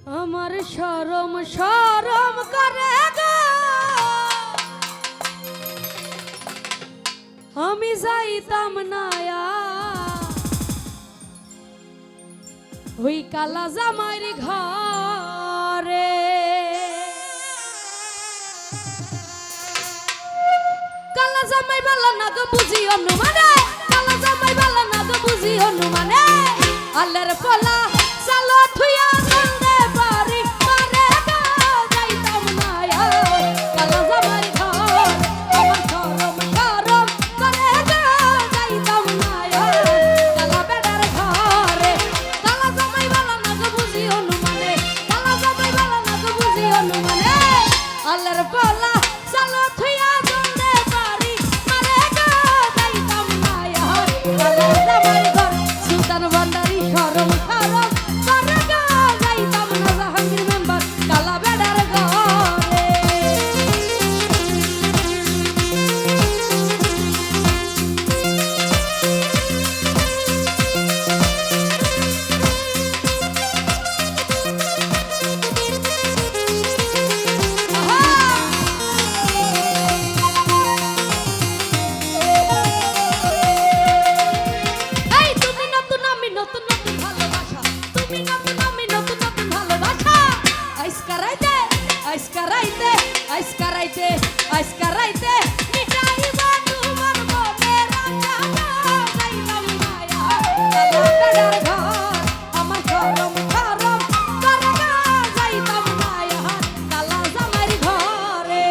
আমার শরম শরম করে গো, আমি যাইতাম না ওই কালা জামাইর ঘরে। কালা জামাই বালা না গো বুঝি অনুমানে, কালা জামাই বালা না গো বুঝি অনুমানে, আল্লাহর পোলা চালো থুইয়া জলদে বাড়ি পারে গো, যাইতাম না কালা জামাই ঘর। আমার শরম শরম করে গো, যাইতাম না কালা বেড়ার ঘরে। কালা জামাই বালা না গো বুঝি অনুমানে, কালা জামাই বালা না গো বুঝি অনুমানে, আল্লাহর পোলা চালো থুইয়া জলদে বাড়ি পারে গো, যাইতাম না কালা জামাই ঘর। সুলতান ভান্ডারি শরম শরম করে গো, যাইতাম না জাহাঙ্গীর মেম্বার কালা বেড়ার ঘরে। এই তুমি নতুন আমি নতুন নতুন ভালোবাসা, তুমি নতুন আমি নতুন নতুন ভালোবাসা। আইসকা রাইতে আইসকা রাইতে আইসকা রাইতে আইসকা রাইতে মিটাইবা তোমার মনের আশা গো, যাইতাম না কালা বেড়ার ঘর। আমার শরম শরম করে গো, যাইতাম না কালা জামাইর ঘরে।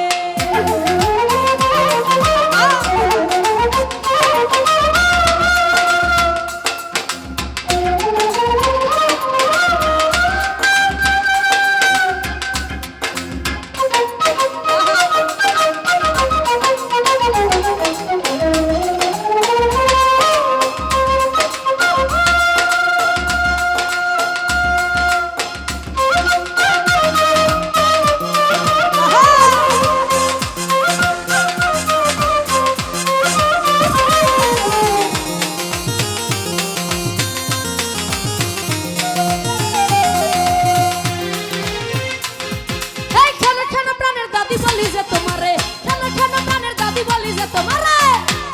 এই খানা খানা প্রাণের দাদি বলি যে তোমারে, খানা খানা প্রাণের দাদি বলি যে তোমারে,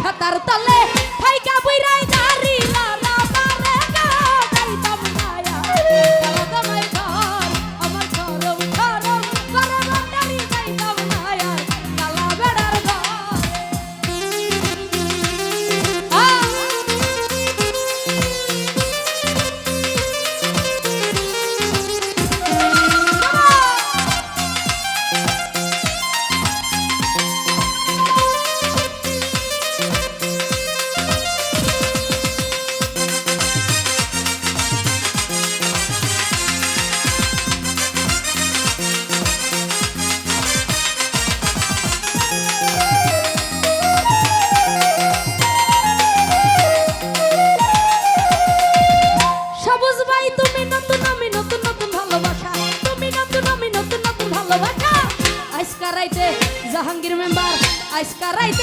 খাতার তলে থাইকা বইরাই দাড়ি লালা পারে গো, যাইতাম না কালা জামাই ঘর। আমার শরম শরম করে ভান্ডারি, যাইতাম না কালা বেড়ার ঘরে। সবুজ ভাই তুমি নতুন আমি নতুন নতুন ভালোবাসা, তুমি নতুন আমি নতুন নতুন ভালোবাসা। আইসকা রাইতে জাহাঙ্গীর মেম্বার আইসকা রাইতে